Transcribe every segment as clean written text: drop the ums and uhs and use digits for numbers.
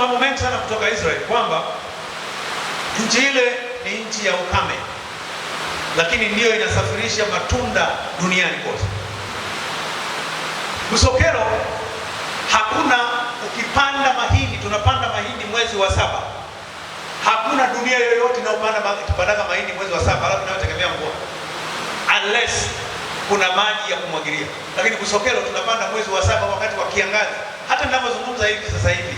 mambo mengi sana kutoka Israeli kwamba nchi ile ni nchi ya ukame, lakini ndiyo inasafirisha matunda duniani kote. Busokelo hakuna, ukipanda mahindi, tunapanda mahindi mwezi wa 7. Hakuna dunia yoyote inayopanda mahindi mwezi wa 7 alafu inayotegemea mvua, unless kuna maji ya kumwagilia. Lakini Busokelo tunapanda mwezi wa 7 wakati wa kiangazi. Hata ninapozungumza hivi sasa hivi,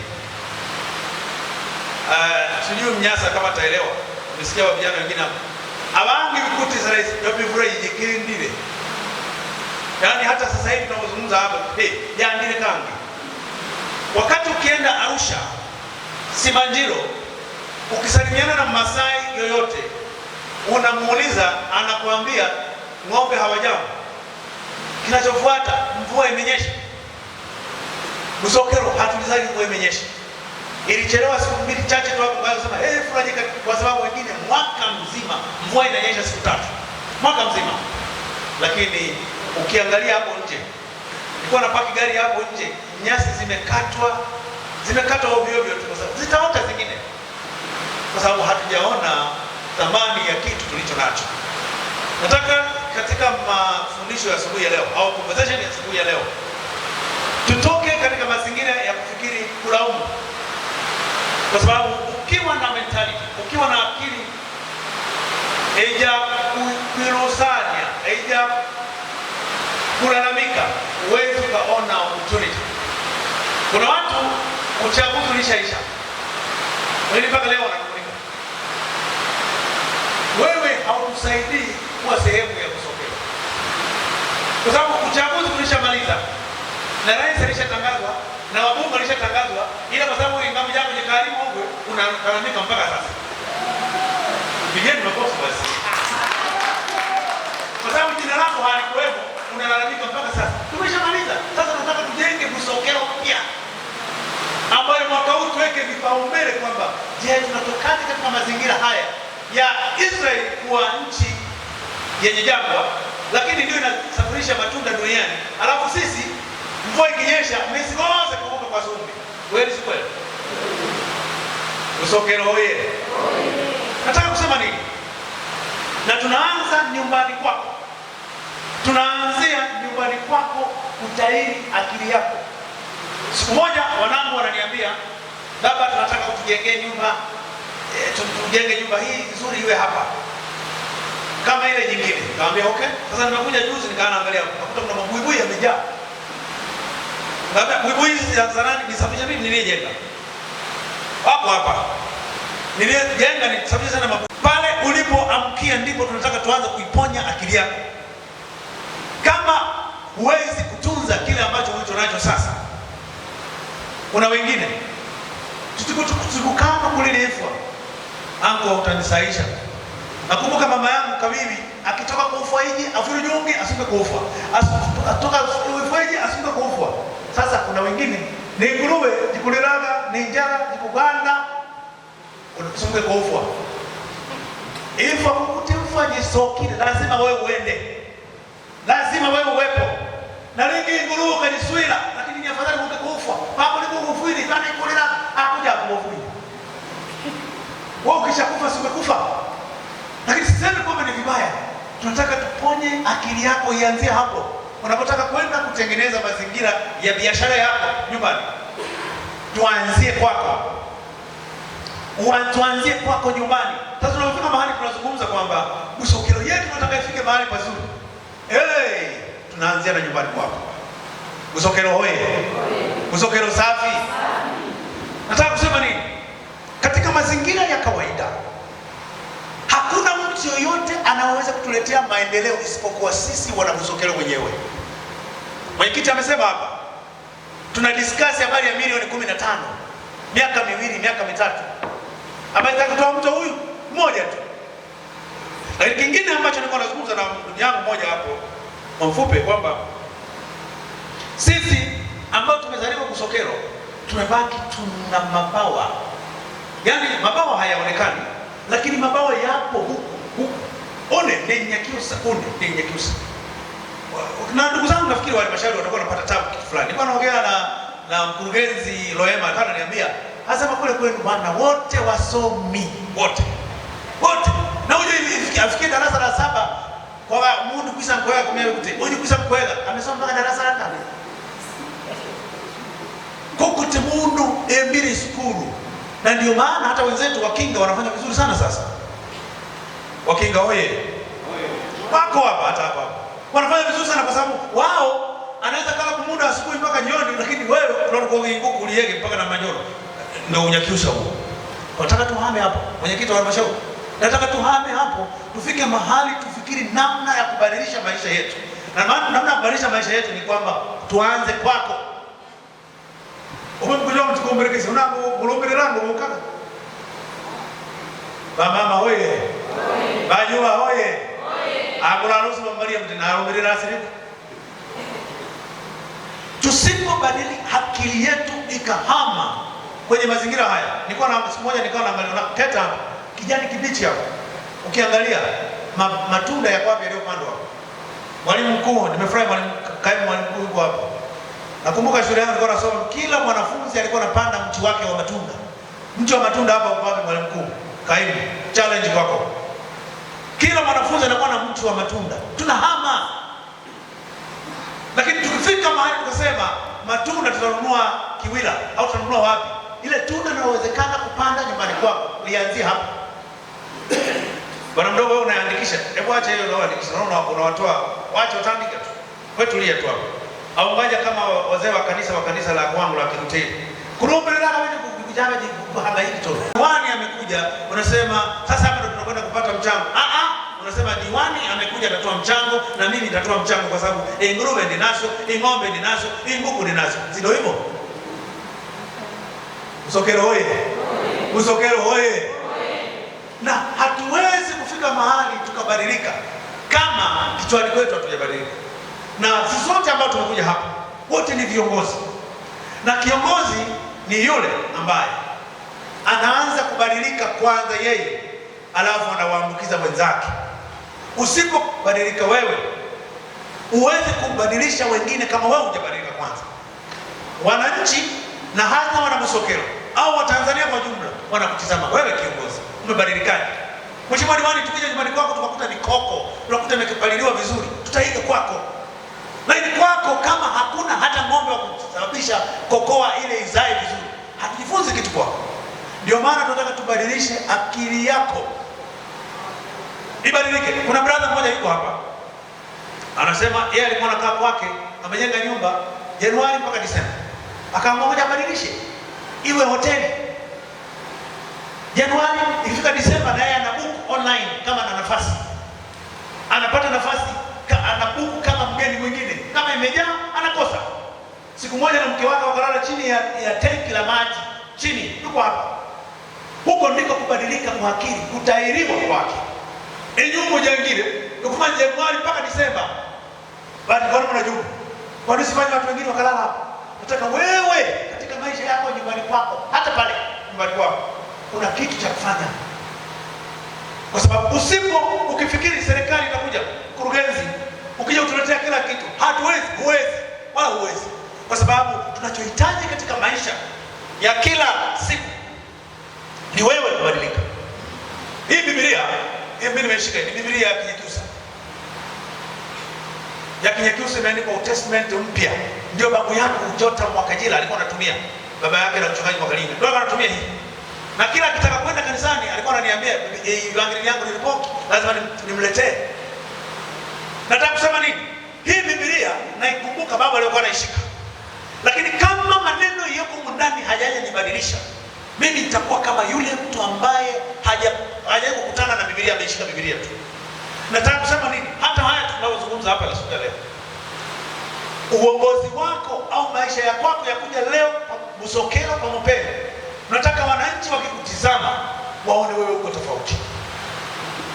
sijui Mnyasa kama taelewa, nimesikia vijana wengine hapa abangi bikuti za rais yopivura yikirindire. Yaani hata sasa hivi tunapozungumza hapa, yandire kangi. Wakati ukienda Arusha, Simanjiro, ukisalimiana na Masai yoyote, unamuuliza, anakuambia ng'ombe hawajambo, kinachofuata mvua imenyesha. Busokelo hatulizali mvua imenyesha. Ilichelewa siku 2 chache tu hapo, baada sema furajika, kwa sababu wengine mwaka mzima mvua inanyesha siku 3 mwaka mzima. Lakini ukiangalia hapo nje, nilikuwa napaki gari hapo nje, nyasi zimekatwa ovyo ovyo tu, kwa sababu zitaota zingine, kwa sababu hatujaona thamani ya kitu tulicho nacho. Nataka katika mafundisho ya asubuhi ya leo au conversation ya asubuhi ya leo, tutoke katika mazingira ya kufikiri kulaumu, kwa sababu ukiwa na mentality, ukiwa na akili eja kuirosania, eja kulalamika, huwezi ukaona opportunity. Kuna watu uchaguzi ulishaisha, wengine mpaka leo wanakunika. Wewe hautusaidii kuwa sehemu ya Busokelo, kwa sababu uchaguzi ulishamaliza na rais alishatangazwa na wabunge alishatangazwa, ila kwa sababu ingamu yako ni karimu huko, unalalamika mpaka sasa. Pigeni makofi basi. Kwa sababu jina lako halikuwepo, unalalamika mpaka sasa. Tumeshamaliza. Sasa tunataka tujenge Busokelo mpya, ambayo mwaka huu tuweke vipaumbele kwamba je, tunatokaje katika mazingira haya ya Israeli kuwa nchi yenye jangwa, lakini ndio inasafirisha matunda duniani, alafu sisi mvua ikinyesha mesigoza kuoga kwa zumbi. Kweli si kweli? Busokelo hoye. Nataka kusema nini? Na tunaanza nyumbani kwako. Tunaanzia nyumbani kwako kutahiri akili yako. Siku moja wanangu wananiambia, baba, tunataka utujengee nyumba, tujenge nyumba hii nzuri iwe hapa kama ile nyingine. Nikamwambia okay. Sasa nimekuja juzi nikaangalia, nakuta kuna mabuibui yamejaa. Ngambia buibui hizi za nani nisafisha mimi nilijenga? Hapo hapa. Nilijenga nisafisha sana mabuibui. Pale ulipoamkia ndipo tunataka tuanze kuiponya akili yako. Kama huwezi kutunza kile ambacho ulicho nacho sasa, kuna wengine tutukukana kulilefwa. Anko utanisaisha. Nakumbuka mama yangu Kabibi akitoka kufa hiji afurujungi asinge kufa. Atoka kufa hiji asinge kufa. Sasa kuna wengine ni nguruwe jikuliraga, ni njara jikuganda, unasinge kufa. Ifa kukutimfa jisokile, lazima wewe uende. Lazima wewe uwepo. Na lingi nguruwe kajiswila, lakini ni afadhali kufa. Hapo ndipo kufuili kana ikulira akuja kufuili. Wewe ukishakufa simekufa. Lakini sisemi kwamba ni vibaya. Tunataka tuponye akili yako, ianzie hapo. Unapotaka kwenda kutengeneza mazingira ya biashara yako nyumbani, tuanzie kwako. Tuanzie kwako nyumbani. Sasa tunafika mahali tunazungumza kwamba Busokelo yetu tunataka ifike mahali pazuri. Tunaanzia na nyumbani kwako. Busokelo hoye. Busokelo safi. Nataka kusema nini? Katika mazingira ya kawaida, hakuna mtu yoyote anaweza kutuletea maendeleo isipokuwa sisi wana Busokelo wenyewe. Mwenyekiti amesema hapa, tuna discuss habari ya milioni 15, miaka 2, miaka 3. Habari za kutoa mtu huyu mmoja tu. Lakini kingine ambacho nilikuwa nazungumza na ndugu yangu mmoja hapo kwa mfupi, kwamba sisi ambao tumezaliwa Busokelo tumebaki tuna mabawa. Yaani mabawa hayaonekani, lakini mabawa yapo huku. One nenyakiusa, Na ndugu zangu nafikiri wa halmashauri watakuwa wanapata tabu kitu fulani. Nilikuwa naongea na mkurugenzi Loema, ananiambia Anasema kule kwenu bwana wote wasomi, wote. Na uje afikie darasa la 7 kwa mundu kwisa mkoega kumea kute. Uje kwisa mkoega amesoma mpaka darasa la 5. Kokute mundu embiri skulu. Na ndio maana hata wenzetu Wakinga wanafanya vizuri sana sasa. Wakinga oye. Wako hapa hata hapa. Wanafanya vizuri sana kwa sababu wao anaweza kala kumuda asubuhi mpaka jioni, lakini wewe unakuwa nguku uliege mpaka na Manyoro. Ndio unyakiusha huo. Nataka tuhame hapo. Mwenyekiti wa halmashauri. Nataka tuhame hapo, tufike mahali tufikiri namna ya kubadilisha maisha yetu. Na namna ya kubadilisha maisha yetu ni kwamba tuanze kwako. Umemkuja mtu kumberekeza, unakulombele lango ukaka. Mama hoye. Bajua hoye. Akula ruhusa Maria mtena alombele asili. Tusipobadili akili yetu ikahama kwenye mazingira haya. Nilikuwa na siku moja naangalia Teta kijani kibichi hapo. Ukiangalia matunda ya kwapi yaliyopandwa hapo. Mwalimu mkuu, nimefurahi kaimu mwalimu mkuu yuko hapo. Nakumbuka shule yangu nilikuwa nasoma, kila mwanafunzi alikuwa anapanda mti wake wa matunda. Mti wa matunda hapa uko wapi mwalimu mkuu? Kaimu, challenge kwako. Kila mwanafunzi anakuwa na mti wa matunda. Tunahama. Lakini tukifika mahali tukasema matunda tutanunua Kiwila au tutanunua wapi? Ile tunda linalowezekana kupanda nyumbani kwako lianzie hapa. Bwana mdogo wewe unaandikisha. Hebu acha hiyo unaandikisha. Unaona unawatoa, waache utaandika tu. Wewe tulia tu hapo. Au ngoja kama wazee wa kanisa la kwangu la Kiruteni. Kurumbelana wewe kujanga kuhangaika tu. Diwani amekuja, unasema sasa hapa ndo tunakwenda kupata mchango. Unasema diwani amekuja atatoa mchango na mimi nitatoa mchango kwa sababu nguruwe ndinazo, ng'ombe ndinazo, nguku ndinazo. Ndio hivyo. Usokero hoye. Usokero hoye. Na hatuwezi kufika mahali tukabadilika kama kichwani kwetu hatujabadilika. Na sisi wote ambao tumekuja hapa wote ni viongozi. Na kiongozi ni yule ambaye anaanza kubadilika kwanza yeye, alafu anawaambukiza wenzake. Usipobadilika wewe, uweze kubadilisha wengine kama wewe hujabadilika kwanza. Wananchi na hata wana Busokelo au Watanzania kwa jumla wanakutizama wewe kiongozi, umebadilikaje? Mheshimiwa Diwani, tukija nyumbani kwako tukakuta mikoko, tunakuta imepaliliwa vizuri, tutaiga kwako. Lakini kwako kama hakuna hata ng'ombe wa kusababisha kokoa ile izae vizuri, hatujifunzi kitu kwako. Ndio maana tunataka tubadilishe akili yako. Ibadilike. Kuna brother mmoja yuko hapa. Anasema yeye alikuwa anakaa kwake, amejenga nyumba Januari mpaka Disemba. Akaamua ngoja abadilishe iwe hoteli. Januari ikifika Disemba na yeye anabook online kama ana nafasi. Anapata nafasi, anabook kama mgeni mwingine. Kama imejaa anakosa. Siku moja na mke wake wakalala chini ya tenki la maji. Chini, yuko hapa. Huko ndiko kubadilika kwa akili, kutairiwa kwake. Nyumba jengine, ukifanya Januari mpaka Disemba. Bali kwa nini mnajumu? Kwa nini sifanye watu wengine wakalala hapa? Nataka wewe katika maisha yako nyumbani kwako, hata pale nyumbani kwako, kuna kitu cha kufanya. Kwa sababu ukifikiri serikali itakuja, kurugenzi, ukija utuletea kila kitu, huwezi. Kwa sababu tunachohitaji katika maisha ya kila siku ni wewe kubadilika. Hii Biblia, mimi nimeshika, ni Biblia ya Kinyakyusa. Ya Kinyakyusa imeandikwa Testament mpya. Ndio babu yangu Jota Mwakajila alikuwa anatumia. Baba yake na mchungaji Mwakalinga. Ndio anatumia hii. Na kila akitaka kwenda kanisani alikuwa ananiambia evangeli yangu nilipoki, lazima nimletee. Nataka kusema nini? Hii Biblia naikumbuka baba alikuwa anaishika. Lakini kama maneno yako ndani hajaja nibadilisha, mimi nitakuwa kama yule mtu ambaye hajawahi kukutana na Biblia, ameishika Biblia tu. Nataka kusema nini? Hata haya tunayozungumza hapa leo, uongozi wako au maisha ya kwako yakuja leo Busokelo kwa Mopele, nataka wananchi wakikutizama waone wewe uko tofauti.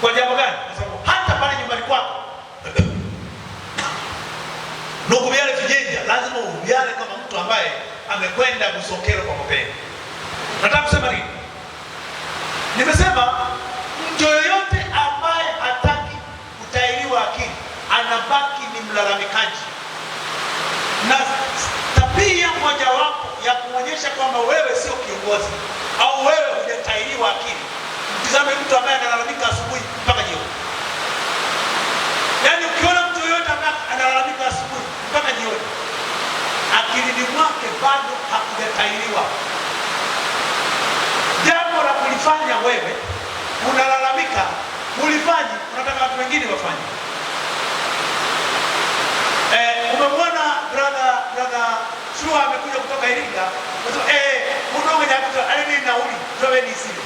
Kwa jambo gani? Kwa sababu hata pale nyumbani kwako nukubiale vijenja, lazima ubiale kama mtu ambaye amekwenda Busokelo kwa Mopele. Nataka kusema nini? Nimesema mtu yoyote ambaye hataki kutairiwa akili anabaki ni mlalamikaji. Na tabia mojawapo ya kuonyesha kwamba wewe sio kiongozi au wewe hujatahiriwa akili. Mtizame mtu ambaye analalamika asubuhi mpaka jioni. Yaani ukiona mtu yoyote ambaye analalamika asubuhi mpaka jioni, akilini mwake bado hakujatahiriwa. Jambo la kulifanya wewe unalalamika, ulifanyi, unataka watu wengine wafanye. Umemwona brother Shua amekuja kutoka Iringa, unataka kuja alini nauli, wewe ni sio.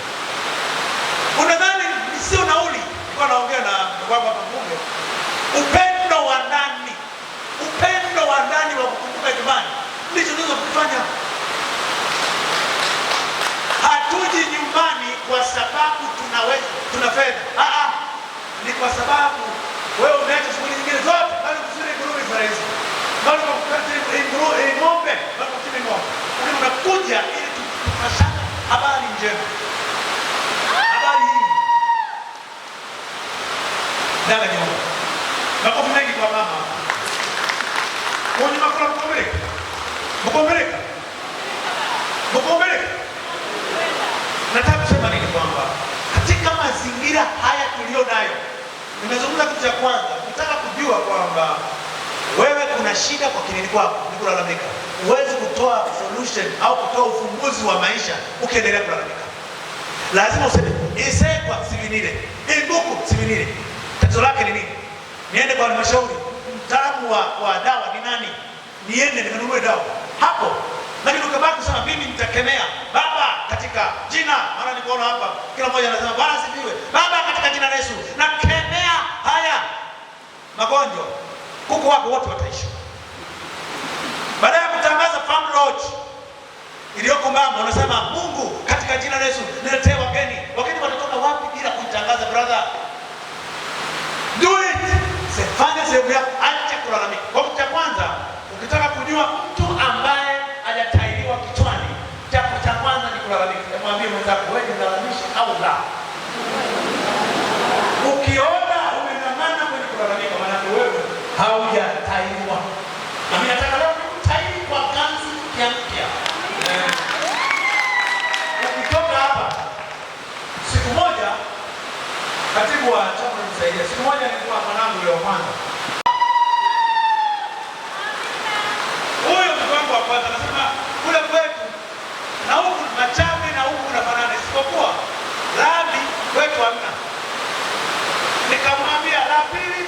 Unadhani sio nauli? Nilikuwa naongea na baba hapa Mungu. Upendo wa ndani, upendo wa ndani wa kukumbuka nyumbani ndicho tunaweza kufanya. Hatuji nyumbani kwa sababu tuna fedha. Ni kwa sababu wewe umeacha shughuli nyingine zote, bali kusudi nguruwe farezi, bali kukatili ng'ombe, bali kutimi ng'ombe. Unakuja ili tupashane habari njema. Habari hii dada nyoma. Makofi mengi kwa mama. Kwenye makula mkombeleka. Mkombeleka. Mkombeleka. Nataka kusema nini kwamba katika mazingira haya tulio nayo, nimezungumza kitu cha kwanza, nataka kujua kwamba wewe kuna shida kwa kinini kwako, ni kulalamika. Huwezi kutoa solution au kutoa ufumbuzi wa maisha ukiendelea kulalamika. Lazima useme isekwa sivinile, imbuku sivinile. Tatizo lake ni nini? Niende kwa halmashauri, mtaalamu wa dawa ni nani? Niende nikanunue dawa hapo. Lakini ukabaki kusema mimi nitakemea baba katika jina, maana nikuona hapa kila mmoja anasema Bwana asifiwe. Baba katika jina la Yesu nakemea haya magonjwa, kuku wako wote wataishi. Baada ya kutangaza farm lodge iliyoko Mbamba, unasema Mungu katika jina la Yesu niletee wageni. Wageni watatoka wapi bila kutangaza? Brother, do it. Fanya sehemu yako, acha kulalamika. Kwa kitu cha kwanza, ukitaka kujua mtu ambaye hajatahiriwa kichwani, cha kwanza ni kulalamika. Mwambie mwenzako wewe ni mlalamishi au la. Ukiona umeng'ang'ana kwenye kulalamika, maana wewe haujatahiriwa. Na mimi nataka leo nikutahiri kwa ganzi mpya. Ukitoka hapa, siku moja katibu wa chama nisaidia. Siku moja nilikuwa mwanangu leo kwanza. Huyo mtu wangu wa kwanza anasema kule kwetu na huku Machawi na huku unafanana, isipokuwa lami kwetu hamna. Nikamwambia la pili,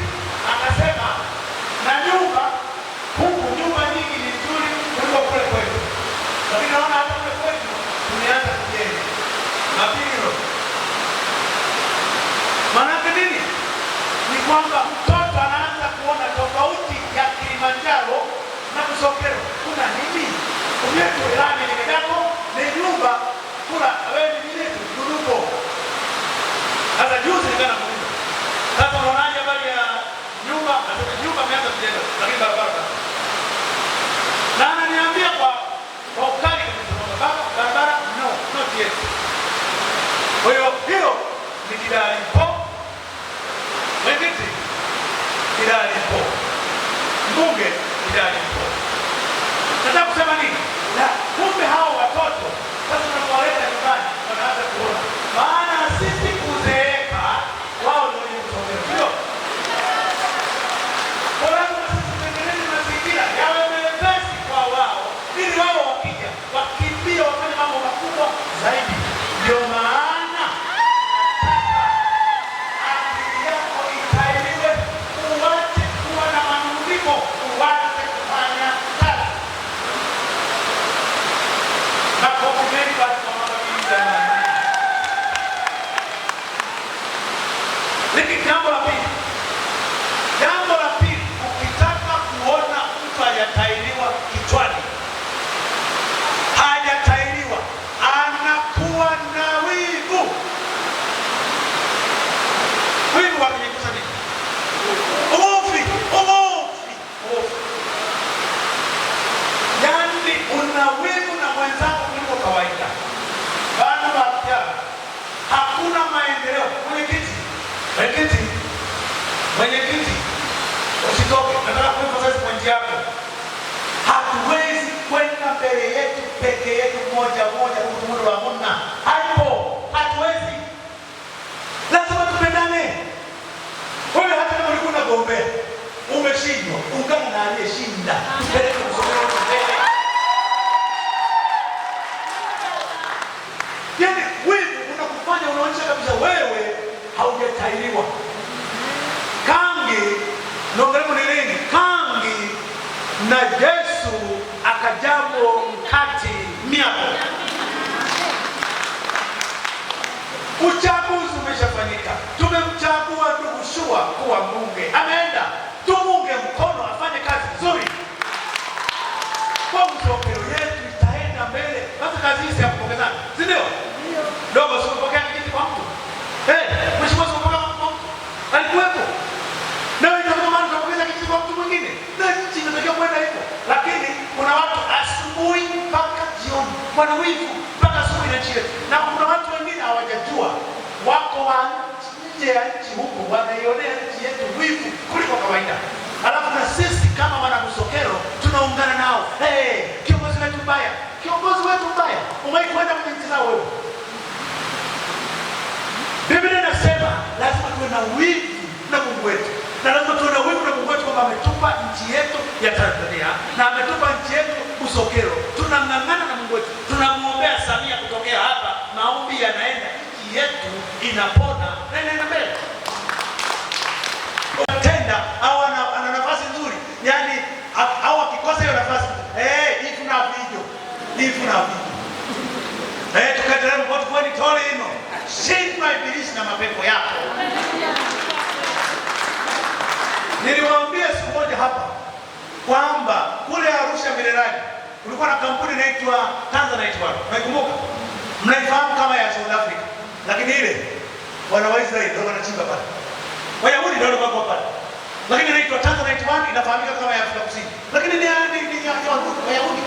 akasema na nyumba huku, nyumba nyingi ni nzuri kuliko kule kwetu. Lakini naona hata kule kwetu tumeanza kujenga. Na pili hilo. Maana nini? Ni kwamba mtoto anaanza kuona tofauti ya Kilimanjaro na Busokelo. Kuna nini? Umetu ilani ni medako, ni nyumba, kula, wewe ni nini? Kudupo. Sasa juzi nikana muuliza. Sasa unaonaje habari ya nyumba? Nasema nyumba imeanza kujenga, lakini barabara. Na ananiambia kwa ukali kabisa, barabara no, not yet. Kwa hiyo ni kidali po. Mwenyekiti kidali po. Mbunge kidali po. Nataka kusema nini? Na kumbe hao watoto sasa tunawaleta nyumbani, wanaanza kuona. Maana sisi kuzeeka, wao ndio wenye kusogea. Ndio. Kwa lazima sisi tutengeneze mazingira yawe mepesi kwa wao, ili wao wakija, wakimbie wafanye mambo makubwa zaidi. Ndio maana akili yako itailiwe, uwache kuwa na manung'uniko, uwache kufanya kazi. Na kwa kweli basi kwa mabadiliko jamani. Lakini jambo la pili, ukitaka kuona mtu hajatahiriwa kichwani, hajatahiriwa, anakuwa na wivu. Wivu wakijikusa nini? Uofi. Yaani una wivu na mwenzako kuliko kawaida. Bana bakia, hakuna maendeleo. Mwenyekiti, usitoke. Nataka kuipa sasa kwa njia yako. Hatuwezi kwenda mbele yetu peke yetu moja moja kumtumuru wa Mungu haipo, hatuwezi. Lazima tupendane. Wewe hata kama ulikuwa unagombea umeshindwa, ungana na aliyeshinda. Peleka msomero mbele. Yaani wewe unakufanya unaonyesha kabisa wewe haujatairiwa. Kangi nongelemo nilini kangi na Yesu akajamo mkati miako. Uchaguzi umeshafanyika. Tumemchagua ndugu Shua kuwa mbunge. Ameenda. Tumunge mkono afanye kazi nzuri. Kwa msokero yetu itaenda mbele. Sasa kazi hii ya kupokezana. Si ndio? Dogo sikupokea kijiti kwa mtu. Mheshimiwa sikupokea kwa mtu. Alikuwepo. Na wewe ndio maana unapokeza kijiti kwa mtu mwingine. Na nchi inatakiwa kwenda hivyo. Lakini kuna watu asubuhi mpaka jioni. Wana wivu mpaka asubuhi na jioni. Na kuna watu wengine hawajajua wako wa nje ya nchi huko wanaionea nchi yetu wivu kuliko kawaida. Alafu na sisi kama wana Busokelo tunaungana nao. Kiongozi wetu mbaya. Kiongozi wetu mbaya. Umewahi kwenda kwenye nchi zao wewe? Biblia inasema lazima tuwe na wivu na Mungu wetu. Na lazima tuwe na wivu na Mungu wetu kwamba ametupa nchi yetu ya Tanzania na ametupa nchi yetu Busokelo. Tunang'ang'ana na Mungu wetu. Tunamuombea Samia kutokea hapa. Maombi yanaenda, nchi yetu inapona na inaenda mbele. Tenda au ana nafasi nzuri. Yaani au akikosa hiyo nafasi, hivi na video. Tukaendelea mkono kwani tole hino. Shindwa ibilisi na mapepo yako. Niliwaambia siku moja hapa kwamba kule Arusha Mirerani kulikuwa na kampuni inaitwa Tanzanite One. Unaikumbuka? Mnaifahamu kama ya South Africa. Lakini ile wana Waisraeli ndio wanachimba pale. Wayahudi ndio wako pale. Lakini inaitwa Tanzanite One, inafahamika kama ya Afrika Kusini. Lakini ni Wayahudi.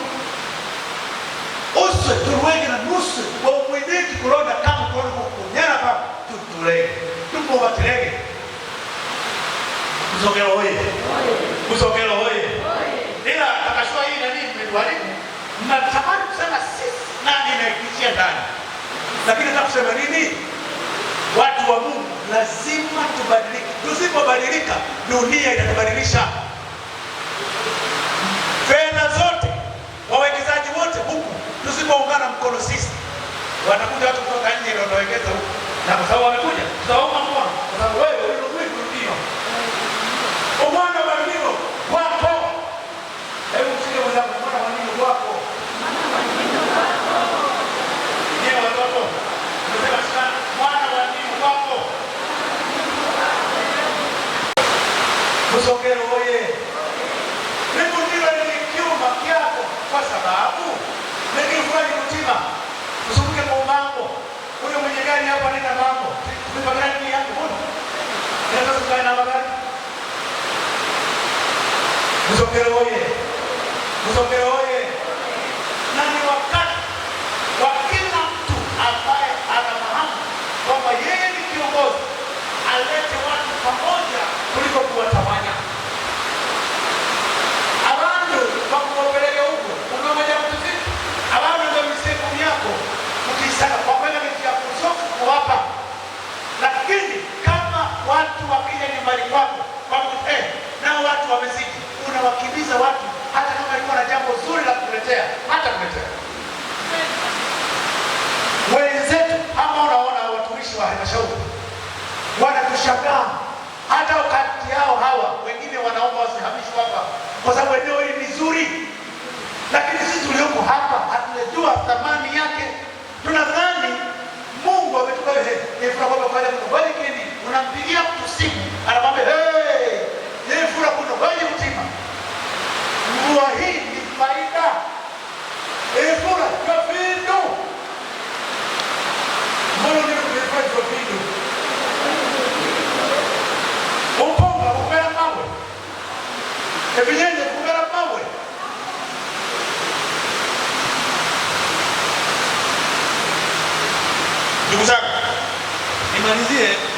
Ose tuwege na nusu wa umwidiki kuronda kama kuronda kunyana pa tutulege. Tumbo watilege. Busokelo hoye. Busokelo hoye. Ila akashua hii na nini mmewalimu. Mnatamani kusema sisi nani naikishia ndani. Lakini nataka kusema nini? Watu wa Mungu lazima tubadilike. Tusipobadilika dunia itatubadilisha. Fedha zote, wawekezaji wote huku tusipoungana mkono sisi, watakuja watu kutoka nje ndio wanawekeza huku. Na kwa sababu wamekuja, tutaomba mkono. Kwa sababu wewe ndio Umwana wa nino wako. Hebu mshike mwenzako, umwana wa nino wako. Ndio watoto. Unasema sana, mwana wa nino wako. Busokelo oye. Mungu ndiye alikiumba kiako kwa sababu nikifanya kutima. Usibuke kwa mambo. Huyo mwenye gari hapa nina mambo. Tumepakana ni yako bwana. Ndio tukae na magari. Busokelo oye. Busokelo oye. Na ni wakati wa kila mtu ambaye anafahamu kwamba yeye ni kiongozi alete watu pamoja kuliko kuwatawanya. Abantu bakuopeleke huko. Unamoja mtuziki. Abantu ndio msiku yako. Ukisaka kwa kwenda kia kusofu kuwapa. Lakini kama watu wakija nyumbani kwako kwa nao watu wamezidi, unawakimbiza watu hata kama alikuwa na jambo zuri la kukuletea, hata kuletea. Wenzetu ama unaona watumishi wa halmashauri wanatushangaa, hata wakati yao hawa wengine wanaomba wasihamishwe hapa kwa sababu eneo hili ni zuri, lakini sisi tulioko hapa hatujua thamani yake. Tunadhani Mungu ametupa furaha kwa kaja kubariki. Unampigia mtu simu anakwambia furaha kuna wewe utima. Mvua hii ni faida. Furaha kwa vindo. Mbona ndio tunafanya kwa vindo? Uponga kupera mawe. Evinyende kupera mawe. Ndugu zangu, nimalizie